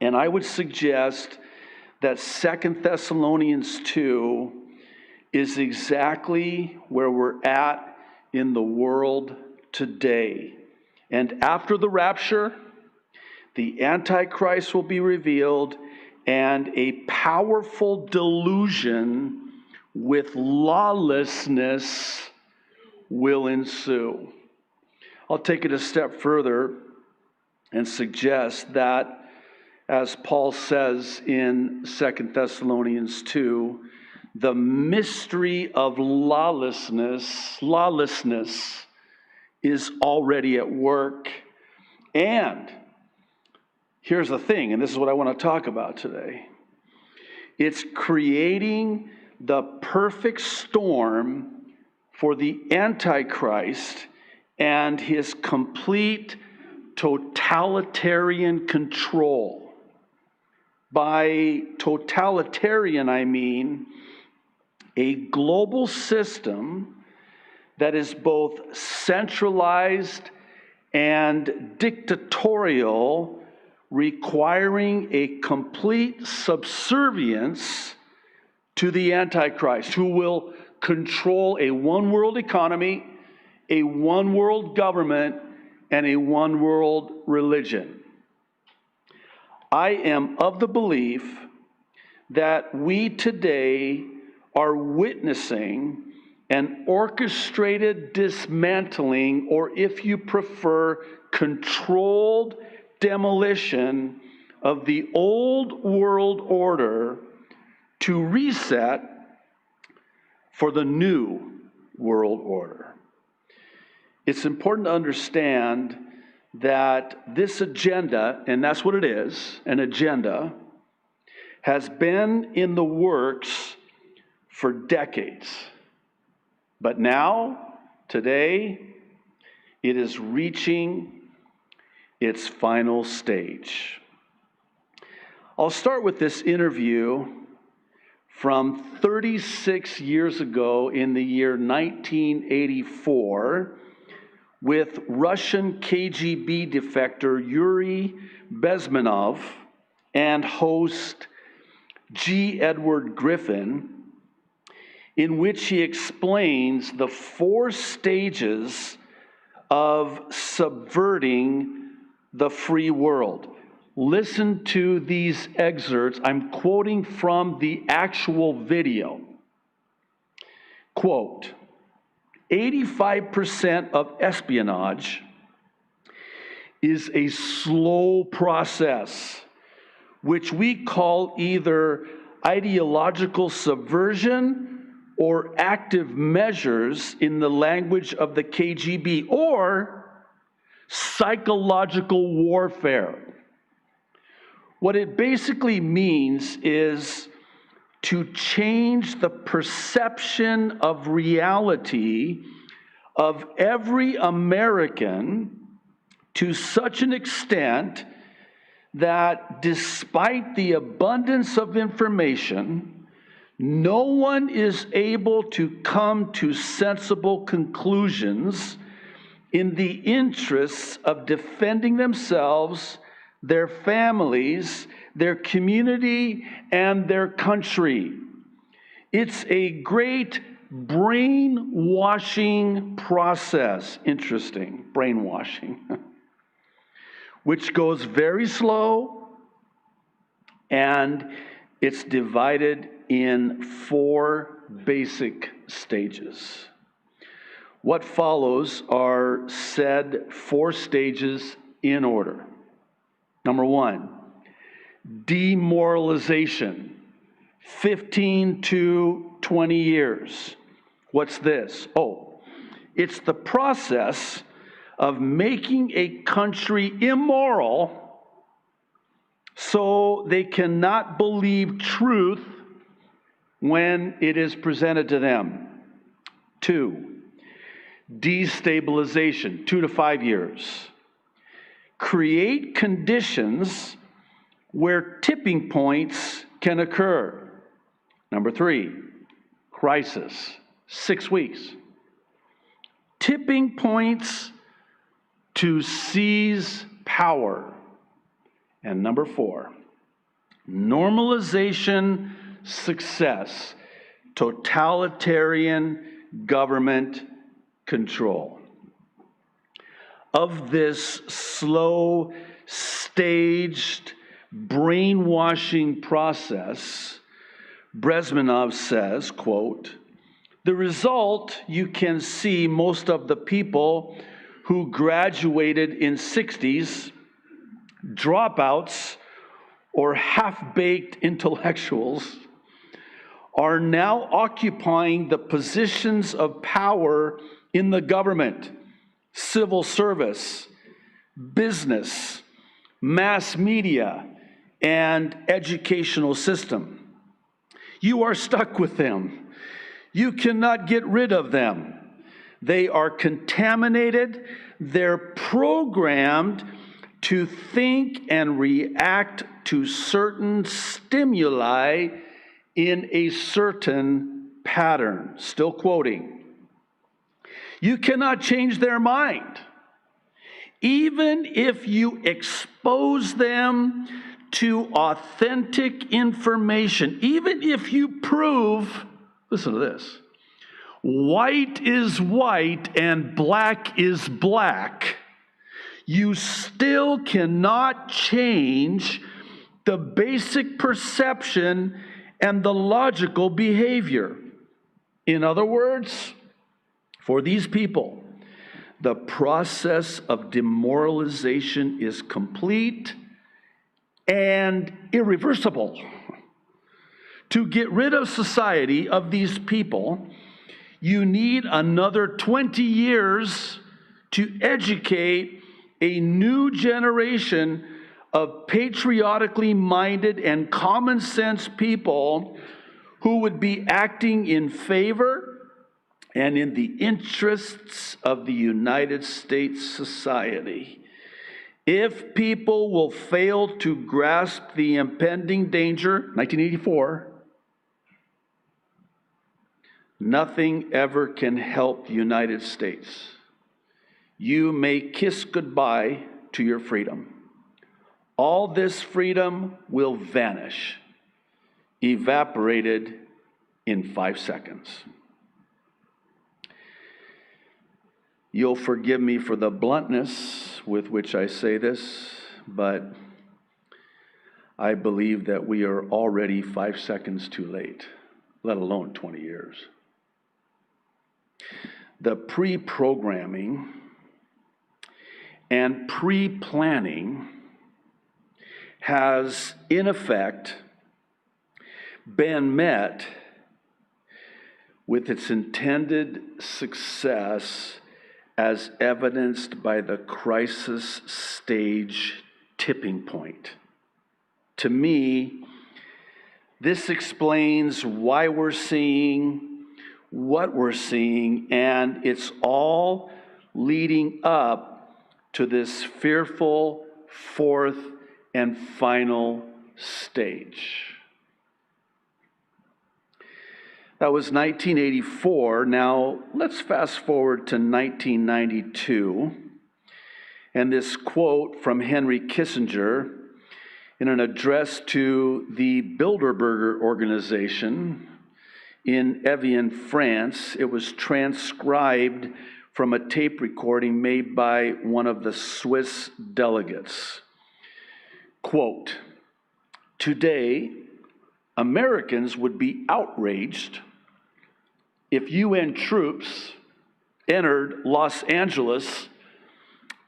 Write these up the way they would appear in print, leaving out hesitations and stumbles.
And I would suggest that 2 Thessalonians 2 is exactly where we're at in the world today. And after the rapture, the Antichrist will be revealed, and a powerful delusion with lawlessness will ensue. I'll take it a step further and suggest that, as Paul says in 2 Thessalonians 2, the mystery of lawlessness is already at work. And here's the thing, and this is what I want to talk about today. It's creating the perfect storm for the Antichrist and his complete totalitarian control. By totalitarian, I mean a global system that is both centralized and dictatorial, requiring a complete subservience to the Antichrist, who will control a one-world economy, a one-world government, and a one-world religion. I am of the belief that we today are witnessing an orchestrated dismantling, or if you prefer, controlled demolition of the old world order to reset for the new world order. It's important to understand that this agenda, and that's what it is, an agenda, has been in the works for decades. But now, today, it is reaching its final stage. I'll start with this interview from 36 years ago in the year 1984 with Russian KGB defector Yuri Bezmenov and host G. Edward Griffin, in which he explains the 4 stages of subverting the free world. Listen to these excerpts. I'm quoting from the actual video. Quote, 85% of espionage is a slow process, which we call either ideological subversion or active measures in the language of the KGB, or psychological warfare. What it basically means is to change the perception of reality of every American to such an extent that despite the abundance of information, no one is able to come to sensible conclusions in the interests of defending themselves, their families, their community, and their country. It's a great brainwashing process. Interesting, brainwashing, which goes very slow, and it's divided in 4 basic stages. What follows are said 4 stages in order. Number 1, demoralization, 15 to 20 years. What's this? Oh, it's the process of making a country immoral so they cannot believe truth when it is presented to them. 2, destabilization, 2 to 5 years. Create conditions where tipping points can occur. Number 3, crisis, 6 weeks. Tipping points to seize power. And number 4, Normalization, success, totalitarian government control. Of this slow, staged brainwashing process, Brezhnev says, quote, "The result, you can see most of the people who graduated in 60s, dropouts, or half-baked intellectuals, are now occupying the positions of power in the government, civil service, business, mass media, and educational system. You are stuck with them. You cannot get rid of them. They are contaminated. They're programmed to think and react to certain stimuli in a certain pattern." Still quoting. "You cannot change their mind. Even if you expose them to authentic information, even if you prove," listen to this, "white is white and black is black, you still cannot change the basic perception and the logical behavior." In other words, for these people, the process of demoralization is complete and irreversible. To get rid of society, of these people, you need another 20 years to educate a new generation of patriotically minded and common sense people who would be acting in favor and in the interests of the United States society. If people will fail to grasp the impending danger, 1984, nothing ever can help the United States. You may kiss goodbye to your freedom. All this freedom will vanish, evaporated in 5 seconds. You'll forgive me for the bluntness with which I say this, but I believe that we are already 5 seconds too late, let alone 20 years. The pre-programming and pre-planning has, in effect, been met with its intended success as evidenced by the crisis stage tipping point. To me, this explains why we're seeing what we're seeing, and it's all leading up to this fearful fourth and final stage. That was 1984. Now, let's fast forward to 1992. And this quote from Henry Kissinger in an address to the Bilderberger organization in Evian, France. It was transcribed from a tape recording made by one of the Swiss delegates. Quote, "Today, Americans would be outraged if UN troops entered Los Angeles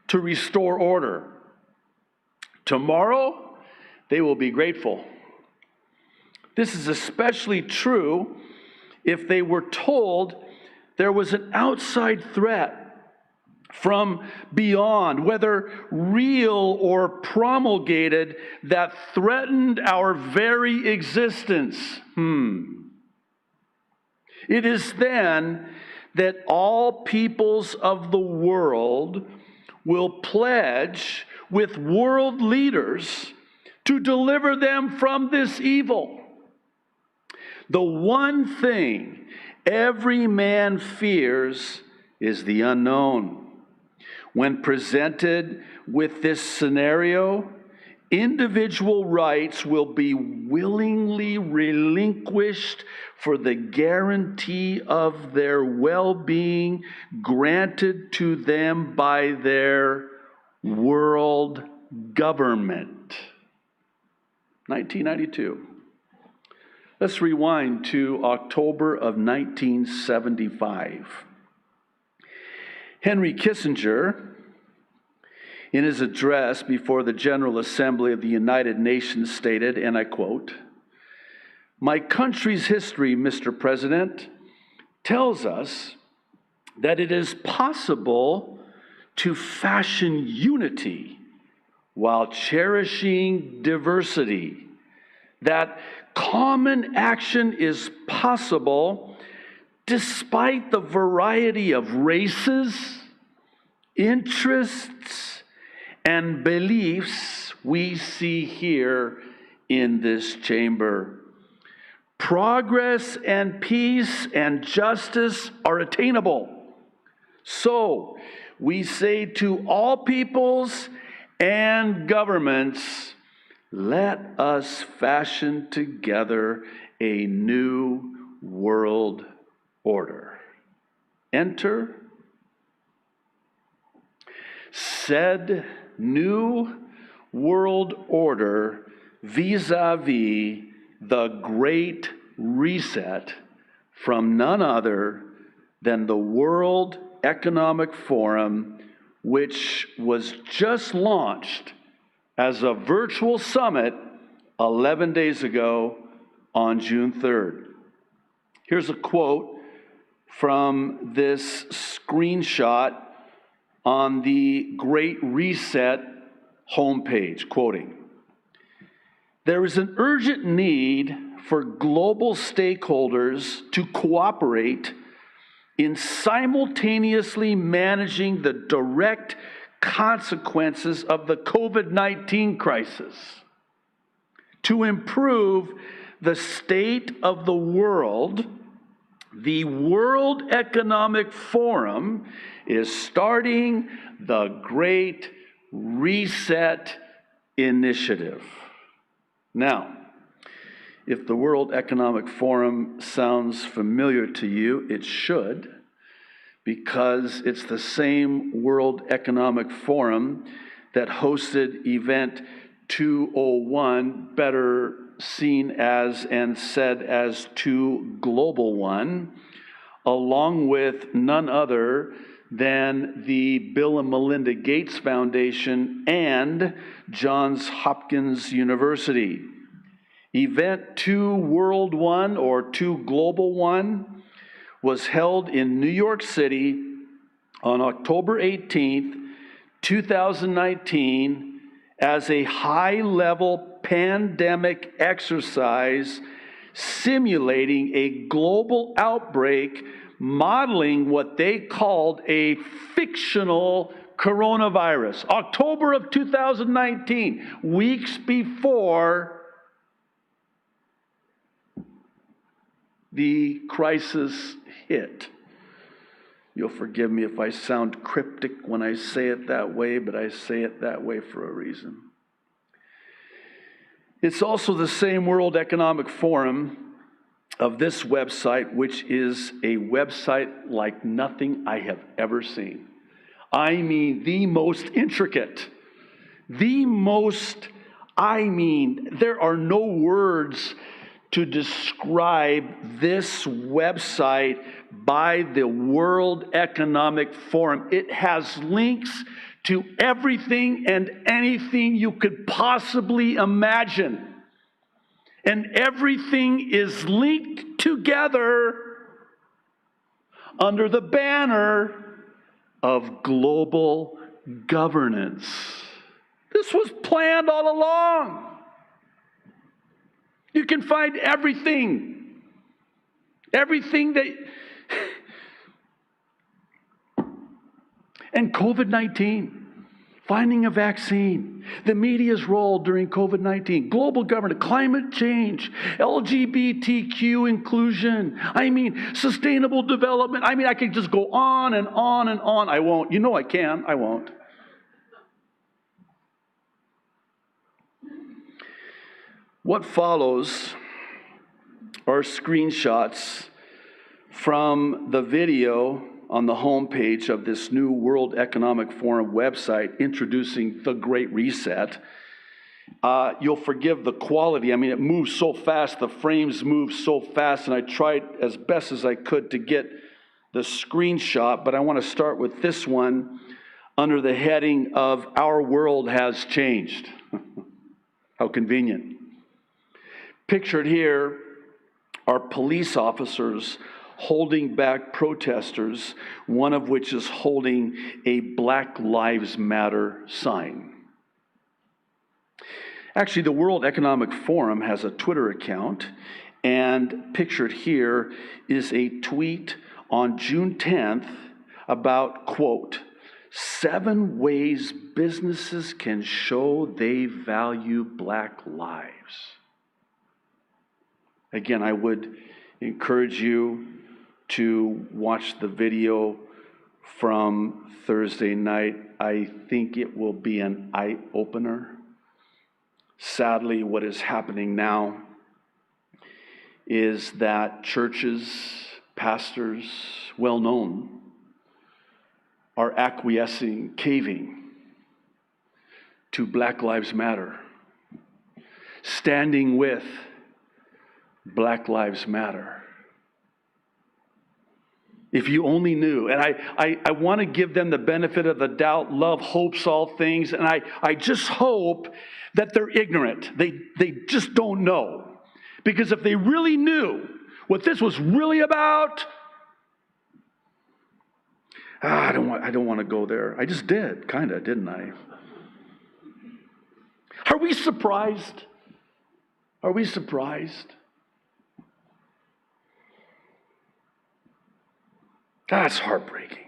to restore order. Tomorrow, they will be grateful. This is especially true if they were told there was an outside threat from beyond, whether real or promulgated, that threatened our very existence. It is then that all peoples of the world will pledge with world leaders to deliver them from this evil. The one thing every man fears is the unknown. When presented with this scenario, individual rights will be willingly relinquished for the guarantee of their well-being granted to them by their world government. 1992. Let's rewind to October of 1975. Henry Kissinger, in his address before the General Assembly of the United Nations, stated, and I quote, "My country's history, Mr. President, tells us that it is possible to fashion unity while cherishing diversity, that common action is possible despite the variety of races, interests, and beliefs we see here in this chamber. Progress and peace and justice are attainable. So we say to all peoples and governments, let us fashion together a new world order." Enter said new world order vis-a-vis the Great Reset from none other than the World Economic Forum, which was just launched as a virtual summit 11 days ago on June 3rd. Here's a quote from this screenshot on the Great Reset homepage, quoting, "There is an urgent need for global stakeholders to cooperate in simultaneously managing the direct consequences of the COVID-19 crisis. To improve the state of the world, the World Economic Forum is starting the Great Reset Initiative." Now, if the World Economic Forum sounds familiar to you, it should, because it's the same World Economic Forum that hosted Event 201, better seen as and said as 2 Global 1, along with none other than the Bill and Melinda Gates Foundation and Johns Hopkins University. Event 2 World 1 or 2 Global 1 was held in New York City on October 18th, 2019 as a high-level pandemic exercise simulating a global outbreak, modeling what they called a fictional coronavirus. October of 2019, weeks before the crisis hit. You'll forgive me if I sound cryptic when I say it that way, but I say it that way for a reason. It's also the same World Economic Forum of this website, which is a website like nothing I have ever seen. I mean, the most intricate, there are no words to describe this website by the World Economic Forum. It has links to everything and anything you could possibly imagine. And everything is linked together under the banner of global governance. This was planned all along. You can find everything that, and COVID-19, finding a vaccine, the media's role during COVID-19, global governance, climate change, LGBTQ inclusion, sustainable development. I could just go on and on and on. I won't. You know I can. I won't. What follows are screenshots from the video on the homepage of this new World Economic Forum website introducing the Great Reset. You'll forgive the quality. I mean, it moves so fast, the frames move so fast, and I tried as best as I could to get the screenshot, but I want to start with this one under the heading of Our World Has Changed. How convenient. Pictured here are police officers holding back protesters, one of which is holding a Black Lives Matter sign. Actually, the World Economic Forum has a Twitter account, and pictured here is a tweet on June 10th about, quote, 7 ways businesses can show they value Black lives. Again, I would encourage you to watch the video from Thursday night. I think it will be an eye-opener. Sadly, what is happening now is that churches, pastors, well-known, are acquiescing, caving to Black Lives Matter, standing with Black Lives Matter. If you only knew, and I want to give them the benefit of the doubt. Love hopes all things, and I just hope that they're ignorant. They just don't know. Because if they really knew what this was really about, I don't want to go there. I just did, kind of, didn't I? Are we surprised? Are we surprised? That's heartbreaking.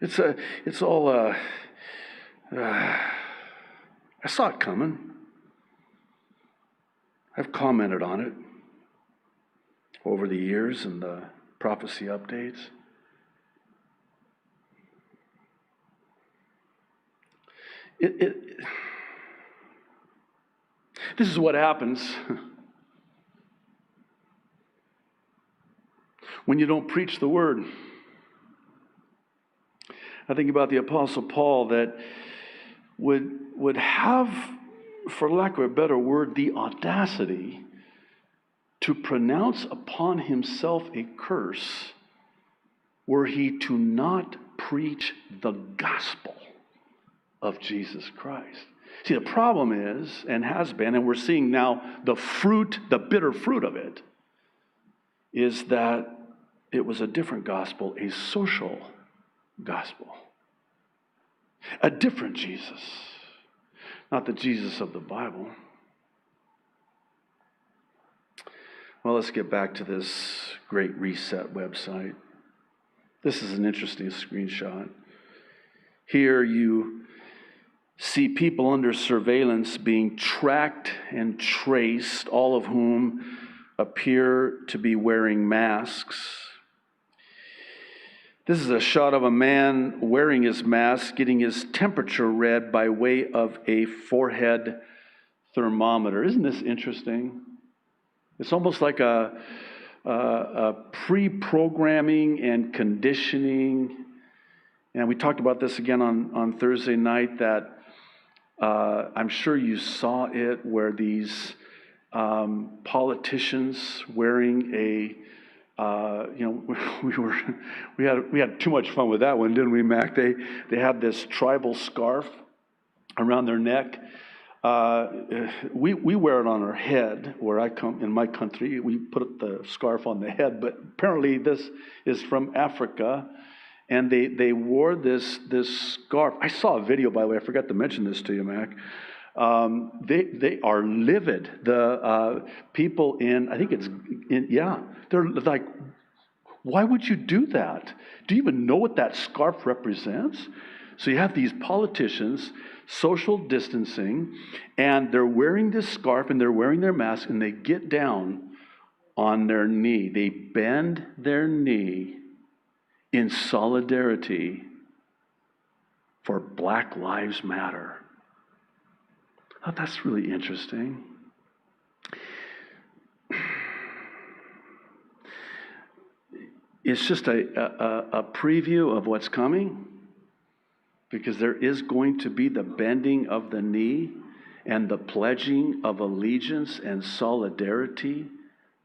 It's all. I saw it coming. I've commented on it over the years and the prophecy updates. This is what happens when you don't preach the word. I think about the Apostle Paul that would have, for lack of a better word, the audacity to pronounce upon himself a curse were he to not preach the gospel of Jesus Christ. See, the problem is, and has been, and we're seeing now the fruit, the bitter fruit of it, is that it was a different gospel, a social gospel. A different Jesus. Not the Jesus of the Bible. Well, let's get back to this Great Reset website. This is an interesting screenshot. Here you see people under surveillance being tracked and traced, all of whom appear to be wearing masks. This is a shot of a man wearing his mask, getting his temperature read by way of a forehead thermometer. Isn't this interesting? It's almost like a pre-programming and conditioning. And we talked about this again on Thursday night, that I'm sure you saw it, where these politicians wearing a we had too much fun with that one, didn't we, Mac? They had this tribal scarf around their neck. We wear it on our head. Where I come, in my country, we put the scarf on the head. But apparently, this is from Africa, and they wore this scarf. I saw a video, by the way. I forgot to mention this to you, Mac. They are livid. The people they're like, why would you do that? Do you even know what that scarf represents? So you have these politicians, social distancing, and they're wearing this scarf and they're wearing their mask, and they get down on their knee. They bend their knee in solidarity for Black Lives Matter. Oh, that's really interesting. It's just a preview of what's coming, because there is going to be the bending of the knee and the pledging of allegiance and solidarity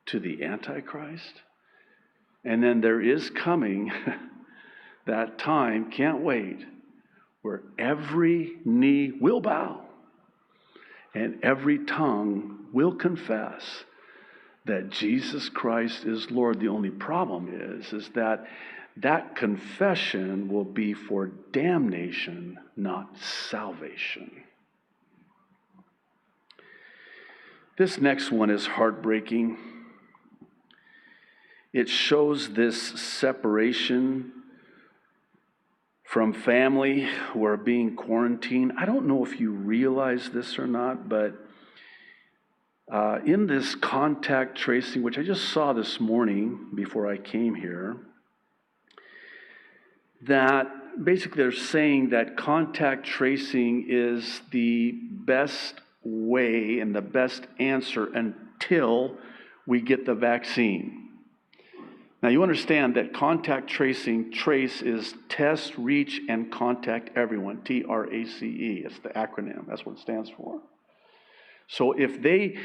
to the Antichrist. And then there is coming that time, can't wait, where every knee will bow and every tongue will confess that Jesus Christ is Lord. The only problem is that that confession will be for damnation, not salvation. This next one is heartbreaking. It shows this separation from family who are being quarantined. I don't know if you realize this or not, but in this contact tracing, which I just saw this morning before I came here, that basically they're saying that contact tracing is the best way and the best answer until we get the vaccine. Now you understand that contact tracing, trace is test, reach, and contact everyone, TRACE. It's the acronym, that's what it stands for. So if they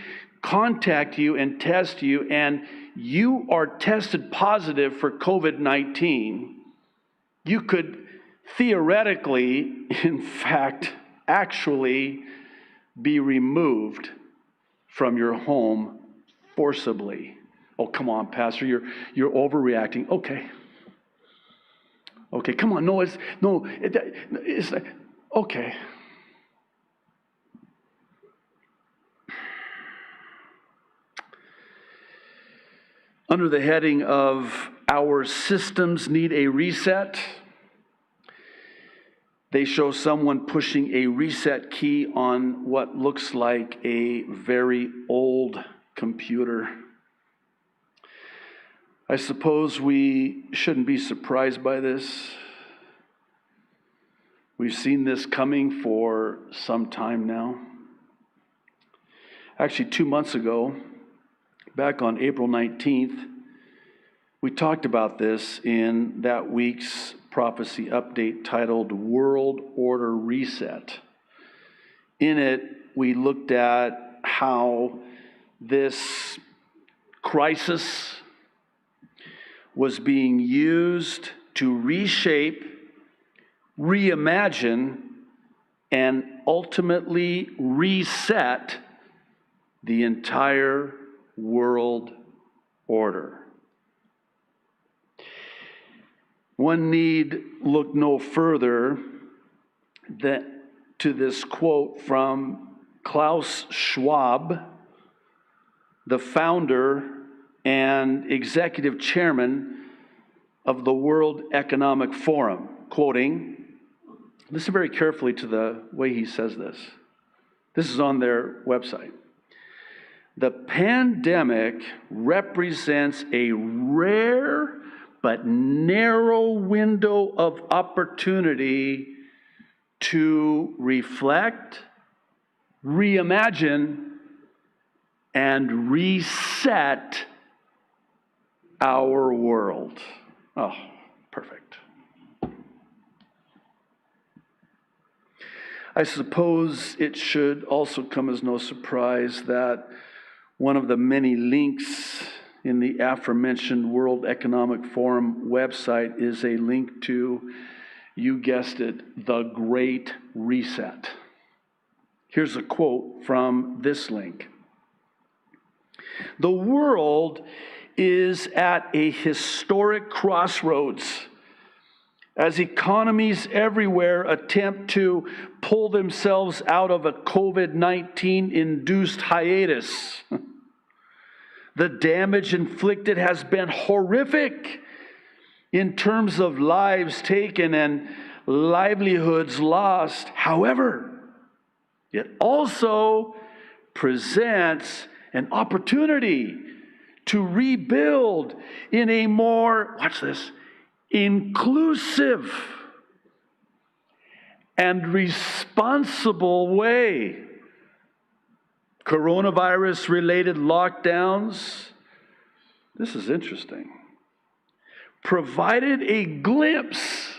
contact you and test you and you are tested positive for COVID-19, you could theoretically, in fact, actually be removed from your home forcibly. Oh, come on, Pastor, you're overreacting. Okay, come on. It's okay. Under the heading of Our Systems Need a Reset, they show someone pushing a reset key on what looks like a very old computer. I suppose we shouldn't be surprised by this. We've seen this coming for some time now. Actually, 2 months ago, back on April 19th, we talked about this in that week's prophecy update titled World Order Reset. In it, we looked at how this crisis was being used to reshape, reimagine, and ultimately reset the entire world order. One need look no further to this quote from Klaus Schwab, the founder and executive chairman of the World Economic Forum, quoting, listen very carefully to the way he says this. This is on their website. The pandemic represents a rare but narrow window of opportunity to reflect, reimagine, and reset our world. Oh, perfect. I suppose it should also come as no surprise that one of the many links in the aforementioned World Economic Forum website is a link to, you guessed it, the Great Reset. Here's a quote from this link. The world is at a historic crossroads as economies everywhere attempt to pull themselves out of a COVID-19 induced hiatus. The damage inflicted has been horrific in terms of lives taken and livelihoods lost. However, it also presents an opportunity to rebuild in a more, watch this, inclusive and responsible way. coronavirus-related lockdowns, this is interesting, provided a glimpse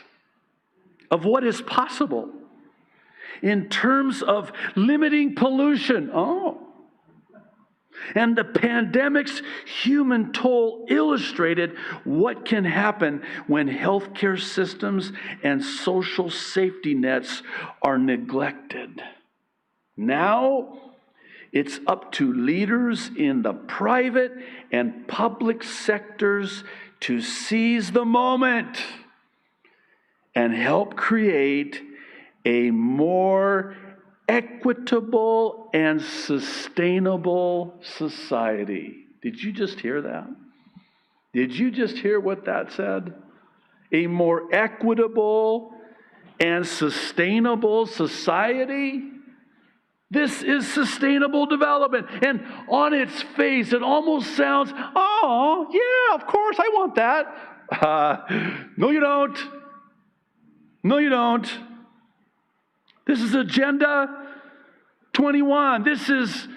of what is possible in terms of limiting pollution. And the pandemic's human toll illustrated what can happen when healthcare systems and social safety nets are neglected. Now, it's up to leaders in the private and public sectors to seize the moment and help create a more equitable and sustainable society. Did you just hear that? Did you just hear what that said? A more equitable and sustainable society? This is sustainable development. And on its face, it almost sounds, oh, yeah, of course, I want that. No, you don't. No, you don't. This is Agenda 21. This is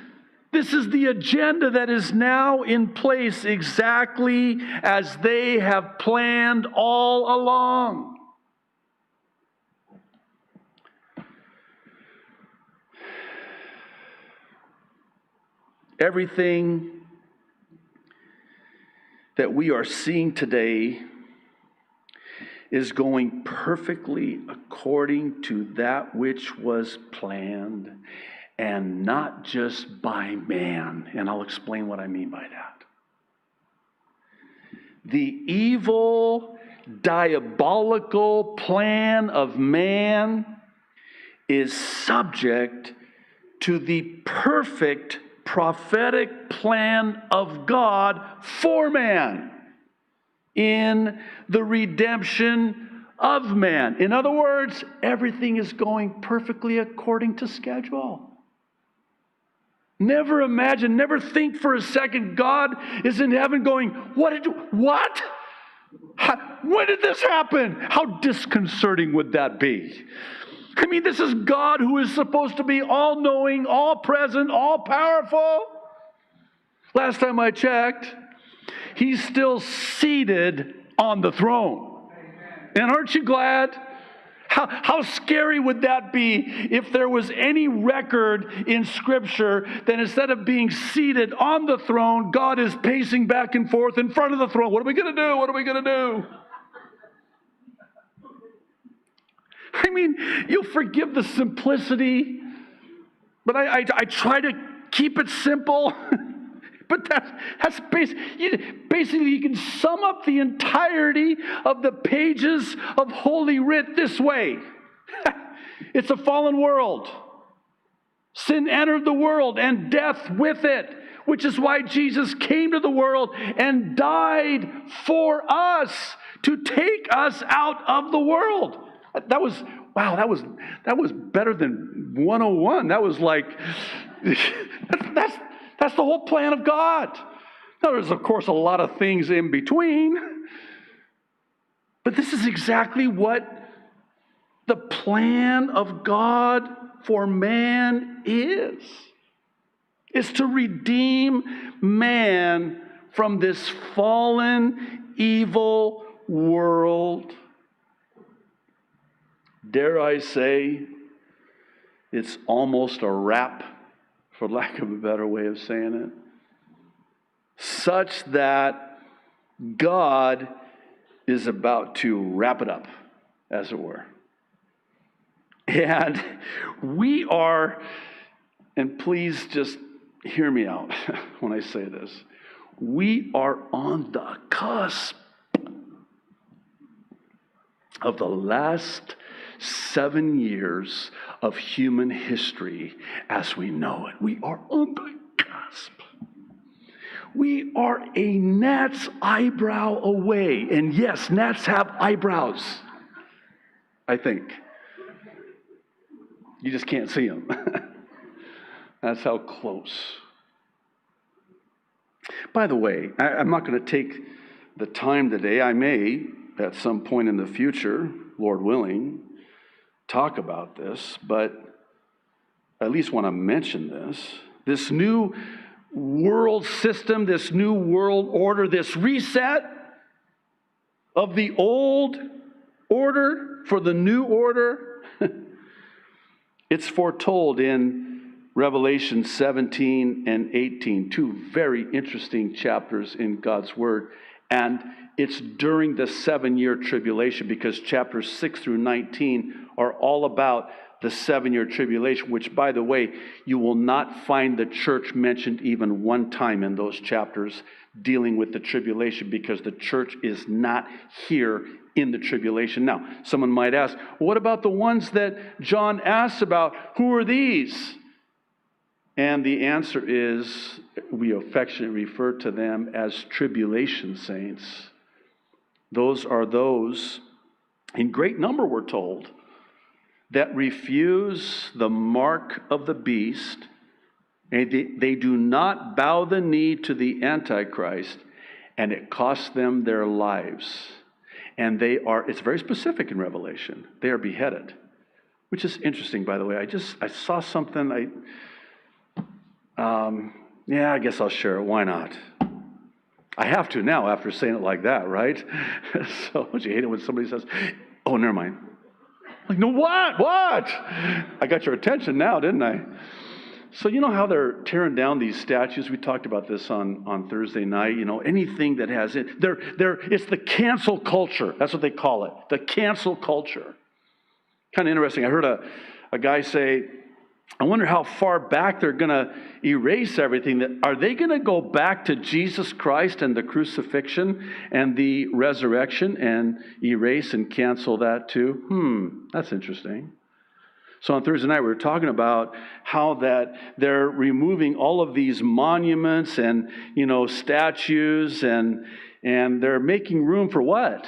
the agenda that is now in place exactly as they have planned all along. Everything that we are seeing today is going perfectly according to that which was planned, and not just by man. And I'll explain what I mean by that. The evil, diabolical plan of man is subject to the perfect prophetic plan of God for man in the redemption of man. In other words, everything is going perfectly according to schedule. Never imagine, never think for a second God is in heaven going, what? When did this happen? How disconcerting would that be? I mean, this is God who is supposed to be all-knowing, all-present, all-powerful. Last time I checked, He's still seated on the throne. And aren't you glad? How scary would that be if there was any record in Scripture that instead of being seated on the throne, God is pacing back and forth in front of the throne? What are we going to do? What are we going to do? I mean, you'll forgive the simplicity, but I try to keep it simple. But that's basically, you can sum up the entirety of the pages of Holy Writ this way. It's a fallen world. Sin entered the world and death with it, which is why Jesus came to the world and died for us to take us out of the world. That was better than 101. That was like, that's the whole plan of God. Now, there's, of course, a lot of things in between. But this is exactly what the plan of God for man is. It's to redeem man from this fallen, evil world. Dare I say, it's almost a wrap, for lack of a better way of saying it, such that God is about to wrap it up, as it were. And we are, and please just hear me out when I say this, we are on the cusp of the last 7 years of human history as we know it. We are on the cusp. We are a gnat's eyebrow away. And yes, gnats have eyebrows, I think. You just can't see them. That's how close. By the way, I'm not going to take the time today. I may, at some point in the future, Lord willing, talk about this, but I at least want to mention this. This new world system, this new world order, this reset of the old order for the new order. It's foretold in Revelation 17 and 18, two very interesting chapters in God's Word. And it's during the 7-year tribulation, because chapters 6 through 19 are all about the 7-year tribulation, which, by the way, you will not find the church mentioned even one time in those chapters dealing with the tribulation, because the church is not here in the tribulation. Now, someone might ask, what about the ones that John asks about? Who are these? And the answer is, we affectionately refer to them as tribulation saints. Those are those, in great number we're told, that refuse the mark of the beast, and they do not bow the knee to the Antichrist, and it costs them their lives. And they are, it's very specific in Revelation, they are beheaded. Which is interesting, by the way. I saw something, I guess I'll share it. Why not? I have to now after saying it like that, right? So, don't you hate it when somebody says, oh, never mind. Like, no, what? I got your attention now, didn't I? So you know how they're tearing down these statues? We talked about this on Thursday night. You know, anything that has it. It's the cancel culture. That's what they call it. The cancel culture. Kind of interesting. I heard a guy say, I wonder how far back they're going to erase everything. Are they going to go back to Jesus Christ and the crucifixion and the resurrection and erase and cancel that too? That's interesting. So on Thursday night, we were talking about how that they're removing all of these monuments and, statues, and they're making room for what?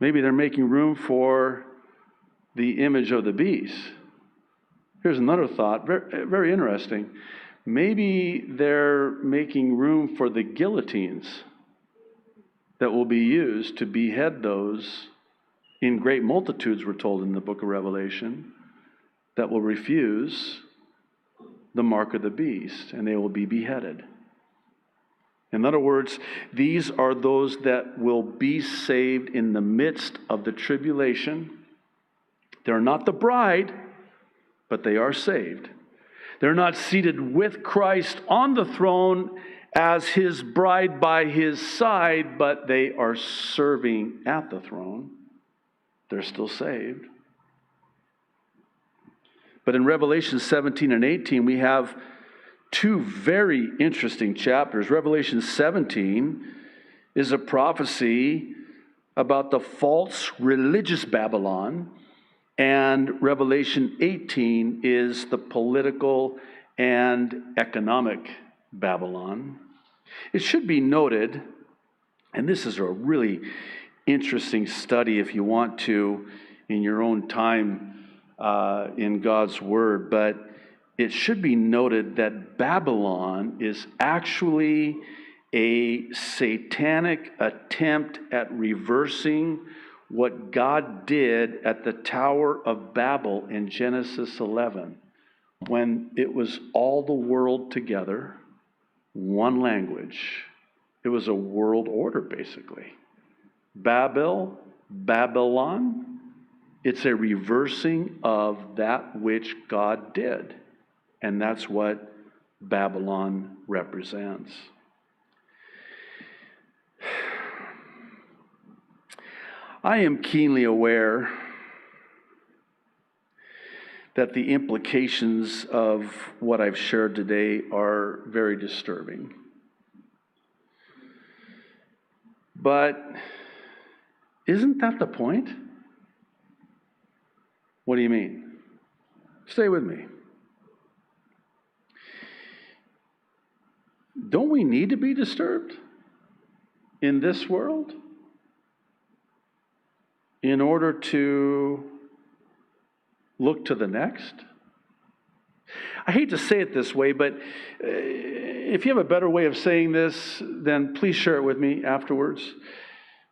Maybe they're making room for the image of the beast. Here's another thought, very, very interesting. Maybe they're making room for the guillotines that will be used to behead those in great multitudes, we're told in the book of Revelation, that will refuse the mark of the beast, and they will be beheaded. In other words, these are those that will be saved in the midst of the tribulation. They're not the bride, but they are saved. They're not seated with Christ on the throne as his bride by his side, but they are serving at the throne. They're still saved. But in Revelation 17 and 18, we have two very interesting chapters. Revelation 17 is a prophecy about the false religious Babylon, and Revelation 18 is the political and economic Babylon. It should be noted, and this is a really interesting study if you want to in your own time in God's Word, but it should be noted that Babylon is actually a satanic attempt at reversing what God did at the Tower of Babel in Genesis 11, when it was all the world together, one language. It was a world order, basically. Babylon, it's a reversing of that which God did. And that's what Babylon represents. I am keenly aware that the implications of what I've shared today are very disturbing. But isn't that the point? What do you mean? Stay with me. Don't we need to be disturbed in this world in order to look to the next? I hate to say it this way, but if you have a better way of saying this, then please share it with me afterwards.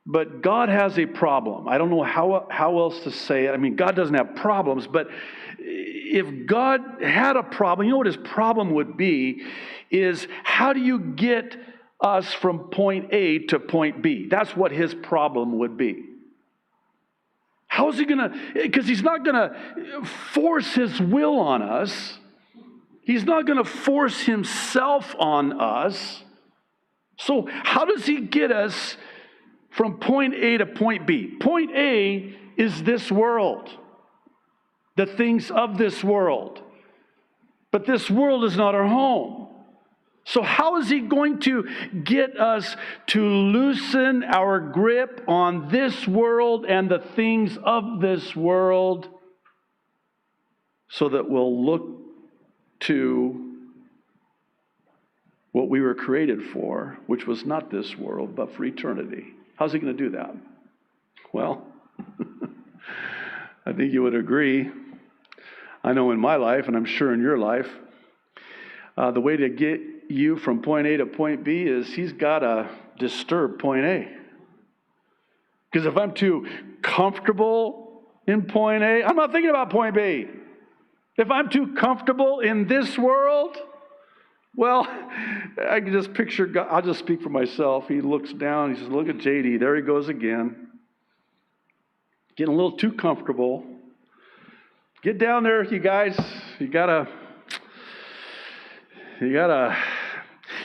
But God has a problem. I don't know how else to say it. I mean, God doesn't have problems, but if God had a problem, you know what his problem would be, is how do you get us from point A to point B? That's what his problem would be. How is he going to, because he's not going to force his will on us. He's not going to force himself on us. So how does he get us from point A to point B? Point A is this world, the things of this world. But this world is not our home. So how is he going to get us to loosen our grip on this world and the things of this world so that we'll look to what we were created for, which was not this world, but for eternity? How's he going to do that? Well, I think you would agree. I know in my life, and I'm sure in your life, the way to get you from point A to point B is he's got to disturb point A. Because if I'm too comfortable in point A, I'm not thinking about point B. If I'm too comfortable in this world, well, I can just picture God. I'll just speak for myself. He looks down. He says, look at JD. There he goes again. Getting a little too comfortable. Get down there, you guys. You gotta,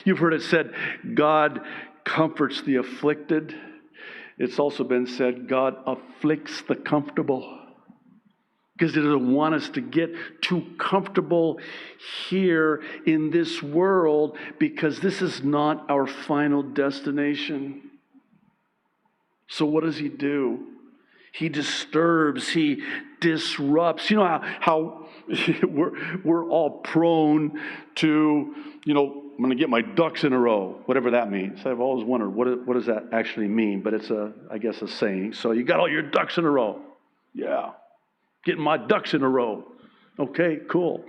you've heard it said, God comforts the afflicted. It's also been said, God afflicts the comfortable. Because he doesn't want us to get too comfortable here in this world, because this is not our final destination. So what does he do? He disturbs, he disrupts. You know how we're all prone to, I'm going to get my ducks in a row, whatever that means. I've always wondered, what does that actually mean? But it's, I guess, a saying. So you got all your ducks in a row. Yeah. Getting my ducks in a row. Okay, cool.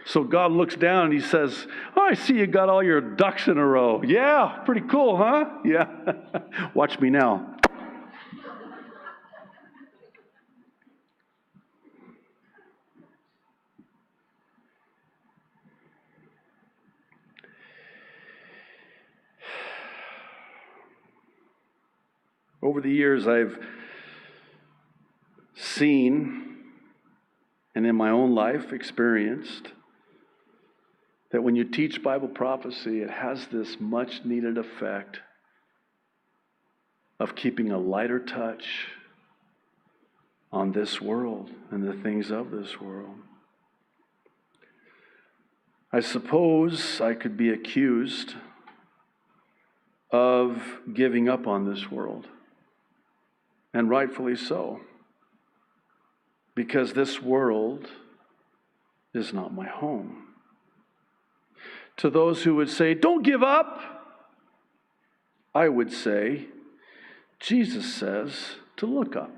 So God looks down and he says, oh, I see you got all your ducks in a row. Yeah, pretty cool, huh? Yeah. Watch me now. Over the years, I've seen, and in my own life experienced, that when you teach Bible prophecy, it has this much needed effect of keeping a lighter touch on this world and the things of this world. I suppose I could be accused of giving up on this world, and rightfully so. Because this world is not my home. To those who would say, don't give up, I would say, Jesus says to look up.